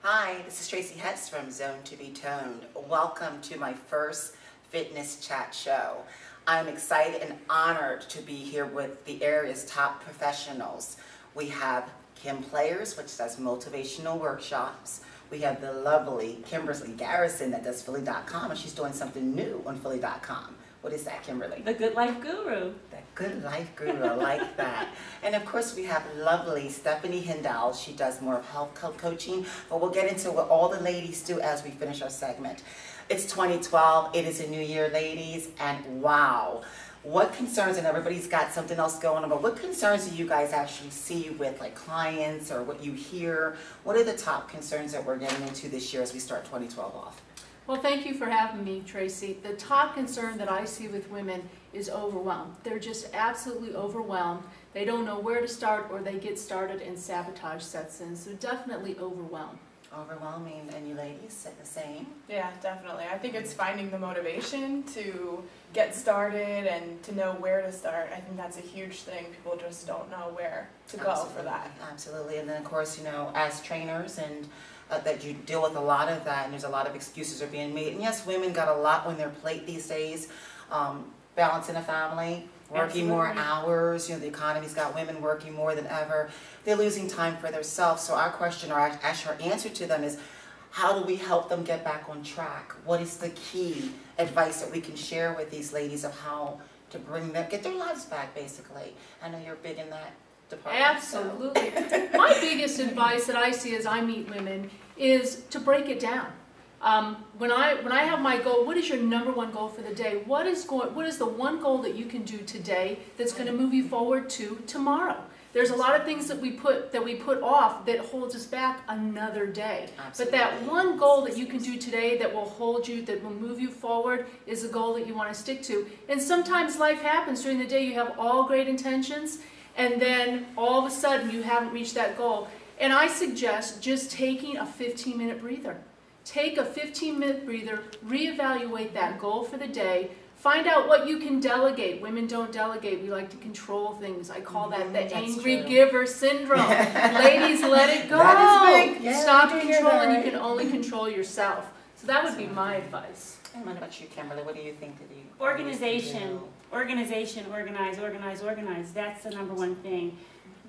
Hi, this is Tracy Hetz from Zoned2BFit. Welcome to my first fitness chat show. I'm excited and honored to be here with the area's top professionals. We have Kim Players, which does motivational workshops. We have the lovely Kimberly Garrison that does Philly.com, and she's doing something new on Philly.com. What is that, Kimberly? The Good Life Guru. The Good Life Guru, I like that. And of course we have lovely Stephanie Hindal. She does more of health coaching, but we'll get into what all the ladies do as we finish our segment. It's 2012, it is a new year, ladies, and wow. What concerns, and everybody's got something else going on, but what concerns do you guys actually see with like clients or what you hear? What are the top concerns that we're getting into this year as we start 2012 off? Well, thank you for having me, Tracy. The top concern that I see with women is overwhelm. They're just absolutely overwhelmed. They don't know where to start, or they get started and sabotage sets in. So definitely overwhelmed. Overwhelming, and you ladies said the same? Yeah, definitely. I think it's finding the motivation to get started and to know where to start. I think that's a huge thing. People just don't know where to go for that. Absolutely. And then of course, you know, as trainers and that you deal with a lot of that, and there's a lot of excuses are being made. And yes, women got a lot on their plate these days, balancing a family, working more hours. You know, the economy's got women working more than ever. They're losing time for themselves. So our question, or actually our answer to them is, how do we help them get back on track? What is the key advice that we can share with these ladies of how to bring them, get their lives back, basically? I know you're big in that department. Absolutely. My biggest advice that I see as I meet women is to break it down. When I have my goal, what is your number one goal for the day? What is the one goal that you can do today that's going to move you forward to tomorrow? There's a lot of things that we put off that holds us back another day. Absolutely. But that one goal that you can do today that will hold you, that will move you forward, is a goal that you want to stick to. And sometimes life happens during the day. You have all great intentions, and then all of a sudden you haven't reached that goal. And I suggest just taking a 15-minute breather. Take a 15-minute breather, reevaluate that goal for the day, find out what you can delegate. Women don't delegate. We like to control things. I call that the angry giver syndrome. Ladies, let it go. That is big. Yeah, stop controlling. You can only control yourself. So that would be my advice. And what about you, Kimberly? What do you think that you... Organization. Organization, organize, organize, organize. That's the number one thing.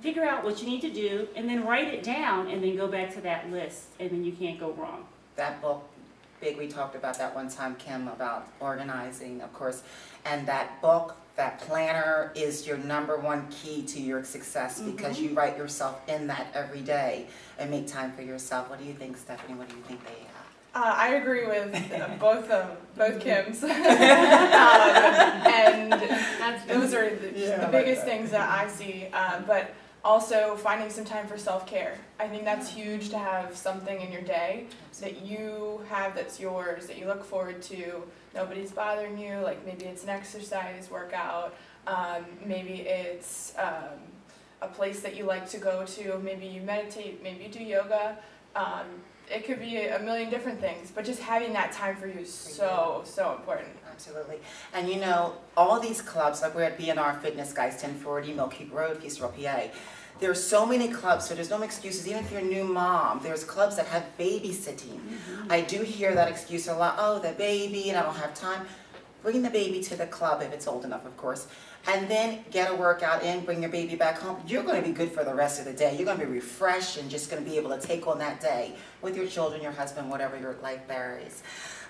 Figure out what you need to do, and then write it down, and then go back to that list, and then you can't go wrong. That book, big, we talked about that one time, Kim, about organizing, of course. And that book, that planner, is your number one key to your success, because you write yourself in that every day and make time for yourself. What do you think, Stephanie? What do you think they have? I agree with both Kims. And those are the biggest things that I see. But also finding some time for self-care. I think that's huge, to have something in your day that you have that's yours, that you look forward to. Nobody's bothering you. Like maybe it's an exercise workout. Maybe it's a place that you like to go to. Maybe you meditate. Maybe you do yoga. It could be a million different things, but just having that time for you is so important. Absolutely. And you know, all these clubs, like we're at BNR Fitness, guys, 1040 Mill Creek Road, Peaceville, PA. There are so many clubs, so there's no excuses. Even if you're a new mom, there's clubs that have babysitting. I do hear that excuse a lot. Oh, the baby, and I don't have time. Bring the baby to the club if it's old enough, of course. And then get a workout in, bring your baby back home. You're going to be good for the rest of the day. You're going to be refreshed and just going to be able to take on that day with your children, your husband, whatever your life there is.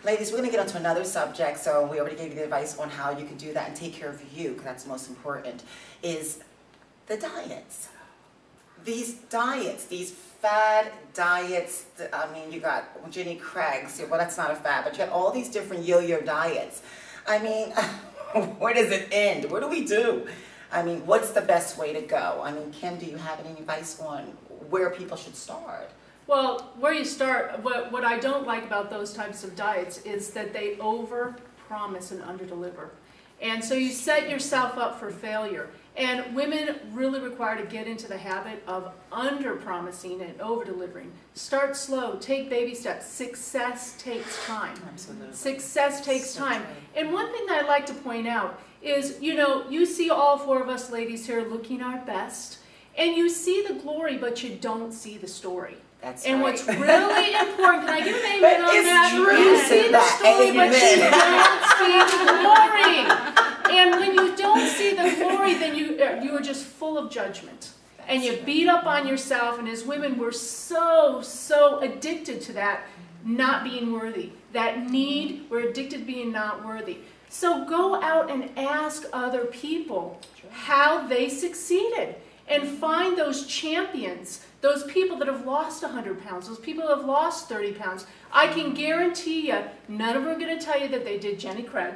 Ladies, we're going to get onto another subject. So we already gave you the advice on how you can do that and take care of you, because that's most important, is the diets. These diets, these fad diets, I mean, you got Jenny Craig's, well, that's not a fad, but you got all these different yo-yo diets. I mean, where does it end? What do we do? I mean, what's the best way to go? I mean, Kim, do you have any advice on where people should start? Well, where you start, what I don't like about those types of diets is that they over-promise and under-deliver. And so you set yourself up for failure. And women really require to get into the habit of under-promising and over-delivering. Start slow, take baby steps. Success takes time. Absolutely. Success takes time. And one thing that I'd like to point out is, you know, you see all four of us ladies here looking our best, and you see the glory, but you don't see the story. That's And right. what's really important, can I give an amen on It's that? true, You see the story, but you Amen. don't see the glory. And when you don't see the glory, then you are just full of judgment. And you beat up on yourself, and as women, we're so addicted to that not being worthy. That need, we're addicted to being not worthy. So go out and ask other people how they succeeded. And find those champions, those people that have lost 100 pounds, those people that have lost 30 pounds. I can guarantee you, none of them are going to tell you that they did Jenny Craig.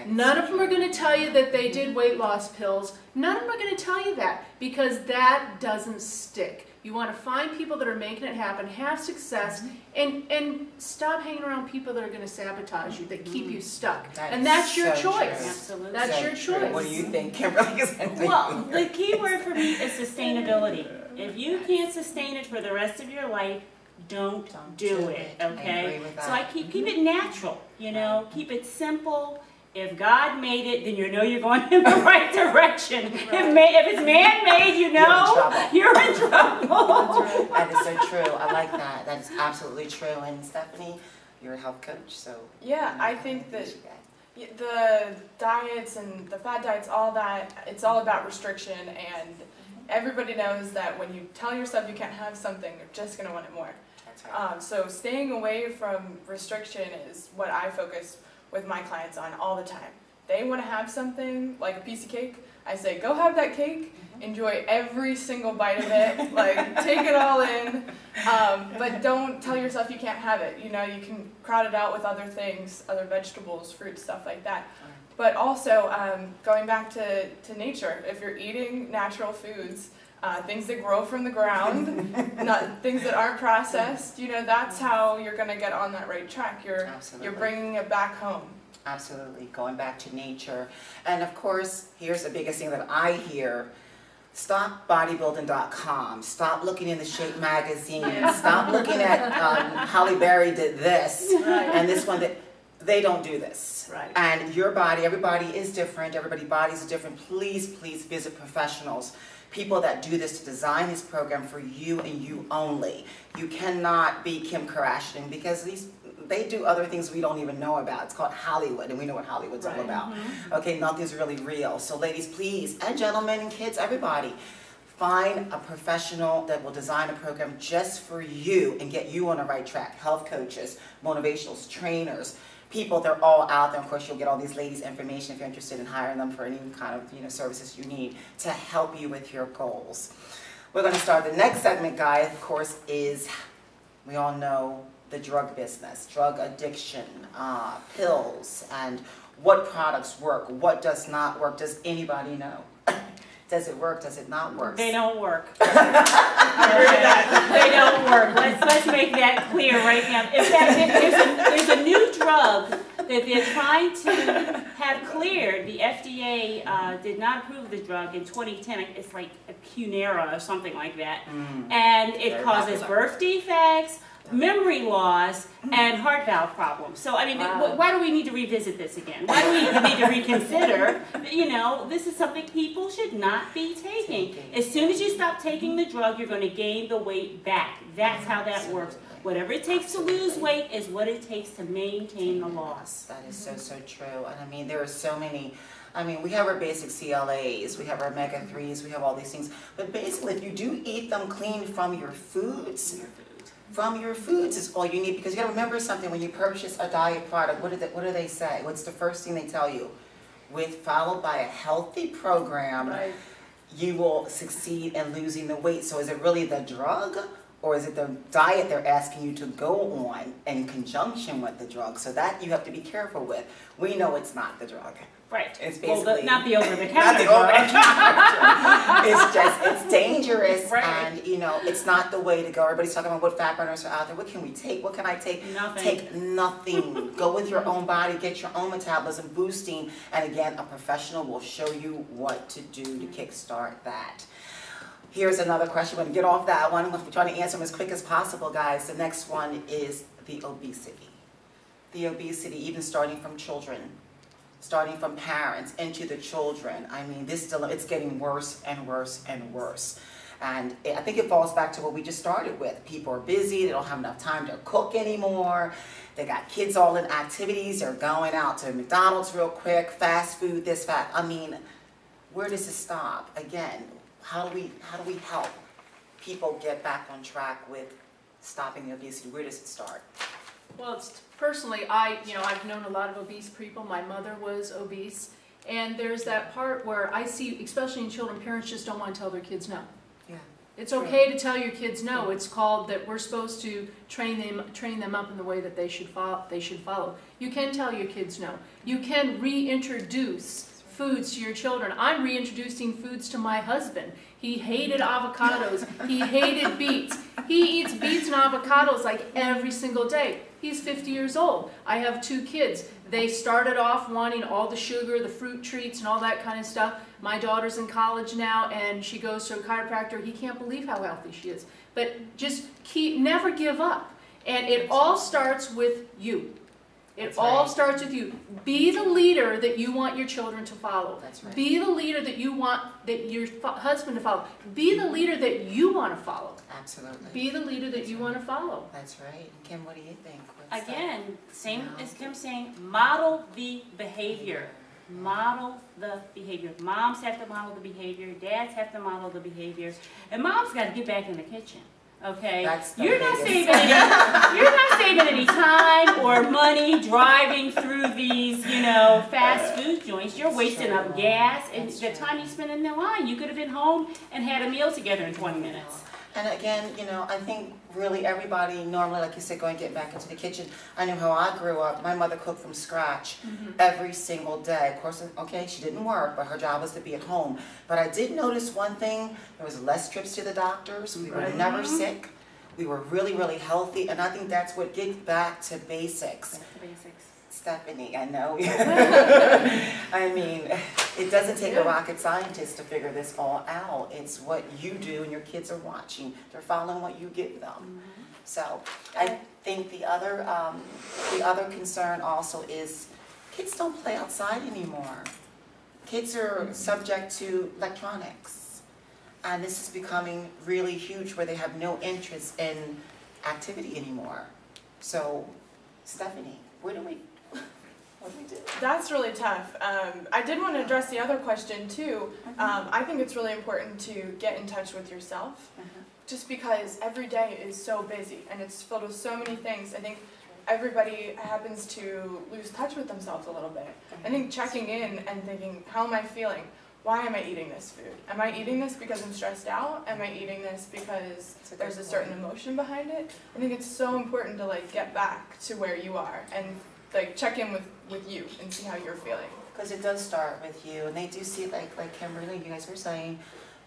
None of them are going to tell you that they did weight loss pills. None of them are going to tell you that, because that doesn't stick. You want to find people that are making it happen, have success, and stop hanging around people that are going to sabotage you, that keep you stuck. And that's your choice. Absolutely. That's your choice. What do you think, Kimberly? Well, the key word for me is sustainability. If you can't sustain it for the rest of your life, don't do it, okay? I agree with that. So I keep it natural, you know, keep it simple. If God made it, then you know you're going in the right direction. If it's man-made, you know you're in trouble. That is so true. I like that. That is absolutely true. And Stephanie, you're a health coach, so. Yeah, I think that the diets and the fad diets, all that, it's all about restriction, and everybody knows that when you tell yourself you can't have something, you're just going to want it more. That's right. So staying away from restriction is what I focus with my clients on all the time. They want to have something, like a piece of cake, I say, go have that cake, enjoy every single bite of it, like take it all in, but don't tell yourself you can't have it. You know, you can crowd it out with other things, other vegetables, fruits, stuff like that. But also, going back to nature, if you're eating natural foods, things that grow from the ground, not things that aren't processed, you know, that's how you're going to get on that right track. You're bringing it back home. Absolutely, going back to nature. And of course, here's the biggest thing that I hear. Stop bodybuilding.com. Stop looking in the Shape magazine. Stop looking at Halle Berry did this and this one. They don't do this. Right. And your body, everybody is different. Everybody's bodies are different. Please, please visit professionals. People that do this to design this program for you and you only. You cannot be Kim Kardashian, because they do other things we don't even know about. It's called Hollywood, and we know what Hollywood's all about. Okay, nothing's really real. So ladies, please, and gentlemen and kids, everybody, find a professional that will design a program just for you and get you on the right track. Health coaches, motivationals, trainers, people, they're all out there. Of course, you'll get all these ladies' information if you're interested in hiring them for any kind of services you need to help you with your goals. We're going to start the next segment, guys. Of course, is, we all know, the drug business, drug addiction, pills, and what products work, what does not work. Does anybody know? Does it work? Does it not work? They don't work. They don't work. Let's make that clear right now. In fact, there's a new drug that they're trying to have cleared. The FDA did not approve the drug in 2010. It's like a Cunera or something like that. And it causes birth defects, memory loss, and heart valve problems. So, I mean, why do we need to revisit this again? Why do we need to reconsider? You know, this is something people should not be taking. As soon as you stop taking the drug, you're going to gain the weight back. That's how that works. Whatever it takes to lose weight is what it takes to maintain the loss. That is so true. And I mean, there are so many. I mean, we have our basic CLAs, we have our omega-3s, we have all these things. But basically, if you do eat them clean from your foods, is all you need, because you got to remember something. When you purchase a diet product, what do they say? What's the first thing they tell you? Followed by a healthy program, you will succeed in losing the weight. So is it really the drug, or is it the diet they're asking you to go on in conjunction with the drug? So that you have to be careful with. We know it's not the drug. Right. It's basically well, not the over-the-counter. Not the over-the-counter. It's dangerous, and you know, it's not the way to go. Everybody's talking about what fat burners are out there. What can we take? What can I take? Nothing. Take nothing. Go with your own body. Get your own metabolism boosting. And again, a professional will show you what to do to kickstart that. Here's another question. We're going to get off that one. We're trying to answer them as quick as possible, guys. The next one is the obesity. The obesity, even starting from children. Starting from parents into the children. I mean, it's getting worse and worse and worse. And I think it falls back to what we just started with. People are busy, they don't have enough time to cook anymore. They got kids all in activities, they're going out to McDonald's real quick, fast food, this, fast. I mean, where does it stop? Again, how do we help people get back on track with stopping the obesity? Where does it start? Well, it's, personally, I've known a lot of obese people. My mother was obese, and there's that part where I see, especially in children, parents just don't want to tell their kids no. Yeah. It's okay to tell your kids no. It's called that we're supposed to train them up in the way that they should follow. You can tell your kids no. You can reintroduce foods to your children. I'm reintroducing foods to my husband. He hated avocados. He hated beets. He eats beets and avocados like every single day. He's 50 years old. I have 2 kids. They started off wanting all the sugar, the fruit treats, and all that kind of stuff. My daughter's in college now, and she goes to a chiropractor. He can't believe how healthy she is. But just never give up. And it all starts with you. It all starts with you. Be the leader that you want your children to follow. That's right. Be the leader that you want your husband to follow. Be the leader that you want to follow. Absolutely. Be the leader that you want to follow. That's right. And Kim, what do you think? Again, same as Kim saying, model the behavior. Model the behavior. Moms have to model the behavior. Dads have to model the behavior. And moms got to get back in the kitchen. Okay, you're not saving any time or money driving through these, fast food joints. You're wasting up gas, and the time you spend in the line, you could have been home and had a meal together in 20 minutes. And again, I think really everybody normally, like you said, going getting back into the kitchen. I know how I grew up. My mother cooked from scratch every single day. Of course, okay, she didn't work, but her job was to be at home. But I did notice one thing. There was less trips to the doctors. We were never sick. We were really, really healthy. And I think that's what gets back to basics. Back to basics. Stephanie, I know. I mean, it doesn't take a rocket scientist to figure this all out. It's what you do and your kids are watching. They're following what you give them. So I think the other concern also is kids don't play outside anymore. Kids are subject to electronics. And this is becoming really huge where they have no interest in activity anymore. So, Stephanie, what do we do? That's really tough. I did want to address the other question too. I think it's really important to get in touch with yourself, just because every day is so busy and it's filled with so many things. I think everybody happens to lose touch with themselves a little bit. I think checking in and thinking, how am I feeling? Why am I eating this food? Am I eating this because I'm stressed out? Am I eating this because there's a certain emotion behind it? I think it's so important to get back to where you are and check in with you and see how you're feeling. Because it does start with you, and they do see, like Kimberly, you guys were saying,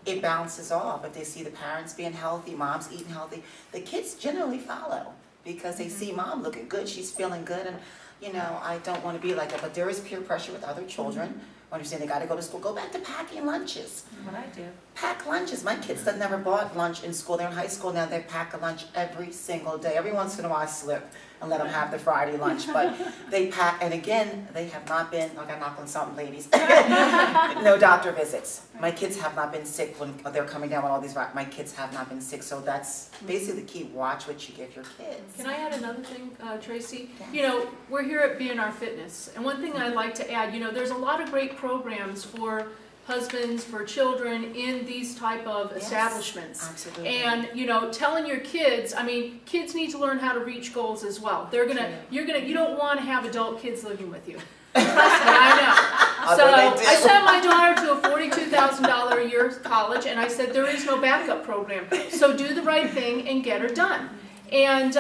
it bounces off. If they see the parents being healthy, mom's eating healthy, the kids generally follow because they see mom looking good, she's feeling good, and I don't want to be like that. But there is peer pressure with other children. Understand they got to go to school. Go back to packing lunches. What I do. Pack lunches. My kids that never bought lunch in school. They're in high school now. They pack a lunch every single day. Every once in a while I slip and let them have the Friday lunch. But they pack, and again, they have not been, I got knock on something, ladies. No doctor visits. My kids have not been sick when they're coming down with all these, my kids have not been sick. So that's basically the key. Watch what you give your kids. Can I add another thing, Tracy? Yes. We're here at BNR Fitness, and one thing I'd like to add, there's a lot of great programs for husbands, for children in these type of establishments. Absolutely. And telling your kids, kids need to learn how to reach goals as well. You don't want to have adult kids living with you. Trust me, I know. So I sent my daughter to a $42,000 a year college, and I said there is no backup program. So do the right thing and get her done. And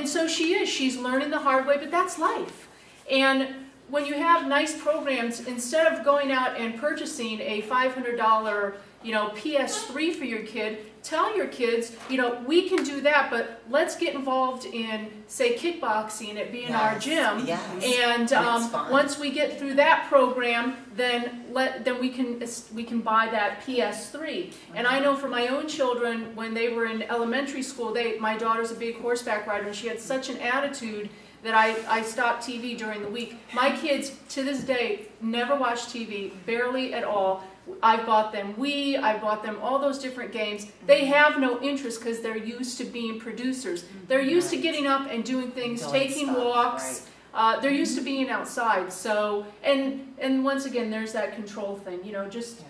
so she is. She's learning the hard way, but that's life. And when you have nice programs, instead of going out and purchasing a $500 PS3 for your kid, tell your kids, we can do that, but let's get involved in, say, kickboxing at BNR Gym. Yes. And once we get through that program, then we can buy that PS3. And I know for my own children, when they were in elementary school, my daughter's a big horseback rider, and she had such an attitude that I stopped TV during the week. My kids, to this day, never watch TV, barely at all. I bought them Wii, I bought them all those different games. They have no interest because they're used to being producers. They're used to getting up and doing things, taking walks. They're used to being outside. So, and once again, there's that control thing. You know, just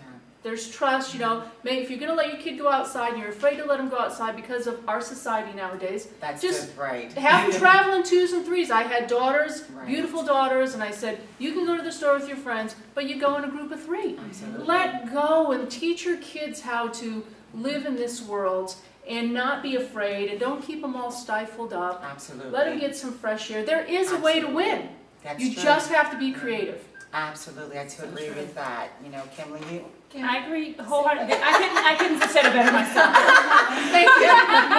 there's trust. You know, maybe if you're going to let your kid go outside and you're afraid to let them go outside because of our society nowadays, that's just good, right. have them travel in 2s and 3s. I had daughters, beautiful daughters, and I said, you can go to the store with your friends, but you go in a group of 3. Absolutely. Let go and teach your kids how to live in this world and not be afraid, and don't keep them all stifled up. Absolutely. Let them get some fresh air. There is a way to win. That's you true. just have to be creative. Absolutely, I totally agree with that. You know, Kimberly, you? I agree wholeheartedly. I couldn't have said it better myself. Thank you.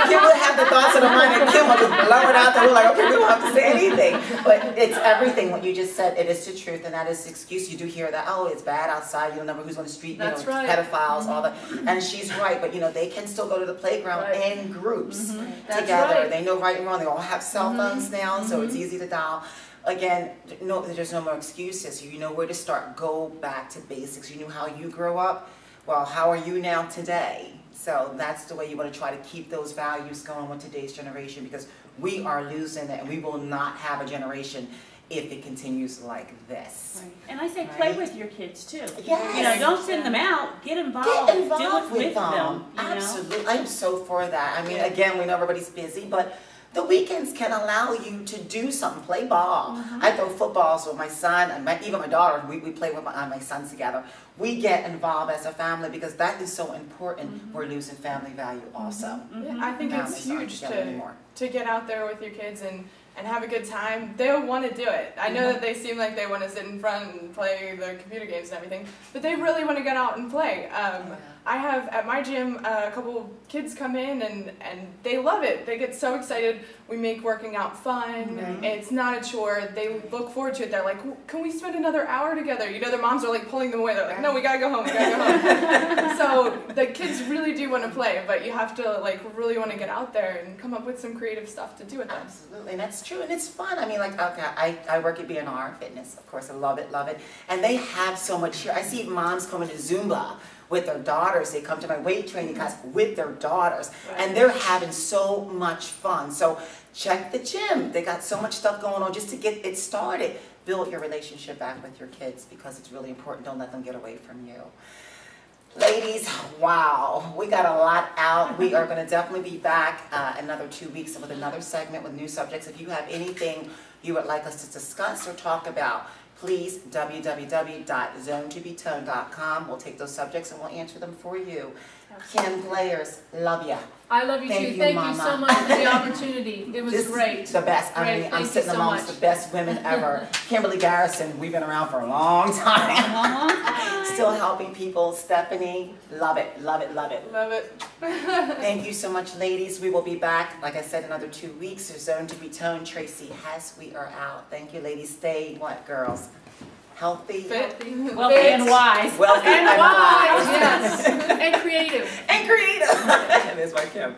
Kim would have the thoughts in her mind, and Kim would just blow it out there. We're like, okay, we don't have to say anything. But it's everything what you just said. It is the truth, and that is the excuse. You do hear that, oh, it's bad outside. You don't know who's on the street. That's you know, right. pedophiles, all that. And she's right, but you know, they can still go to the playground in groups That's together. right. They know right and wrong. They all have cell phones now, so it's easy to dial. Again, no, there's no more excuses. You know where to start. Go back to basics. You knew how you grew up. Well, how are you now today? So that's the way you want to try to keep those values going with today's generation, because we are losing it, and we will not have a generation if it continues like this. Right. And I say play with your kids too. Yes. You know, don't send them out. Get involved. Get involved Do it with them. You know? Absolutely. I'm so for that. I mean, again, we know everybody's busy, but the weekends can allow you to do something. Play ball. I throw footballs with my son and even my daughter. We play with my sons together. We get involved as a family because that is so important. We're losing family value also. Yeah, I think it's Families aren't huge together anymore. to get out there with your kids and have a good time. They'll want to do it. I know that they seem like they want to sit in front and play their computer games and everything, but they really want to get out and play. I have at my gym a couple kids come in and they love it. They get so excited. We make working out fun. It's not a chore. They look forward to it. They're like, can we spend another hour together? You know, their moms are like pulling them away. They're like, no, we gotta go home. We gotta go home. So the kids really do want to play, but you have to like really want to get out there and come up with some creative stuff to do with them. Absolutely, and that's true, and it's fun. I mean, like, okay, I work at BNR Fitness, of course, I love it, and they have so much here. I see moms coming to Zumba with their daughters. They come to my weight training class with their daughters, and they're having so much fun. So check the gym. They got so much stuff going on just to get it started. Build your relationship back with your kids because it's really important. Don't let them get away from you. Ladies, wow, we got a lot out. We are going to definitely be back another 2 weeks with another segment with new subjects. If you have anything you would like us to discuss or talk about, please www.zoned2BFit.com. We'll take those subjects and we'll answer them for you. Kim Players, love ya. I love you too. Thank you so much for the opportunity. It was This great. is the best. I mean, I'm sitting amongst the best women ever. Kimberly Garrison, we've been around for a long time. Still helping people. Stephanie, love it, love it, love it. Love it. Thank you so much, ladies. We will be back, like I said, another 2 weeks. So Zone to be Toned. Tracy Hess, we are out. Thank you, ladies. Stay what, girls? Healthy, Fit. Wealthy and wise. wealthy, And wise, wise. yes. And creative. And creative. That is my Kim.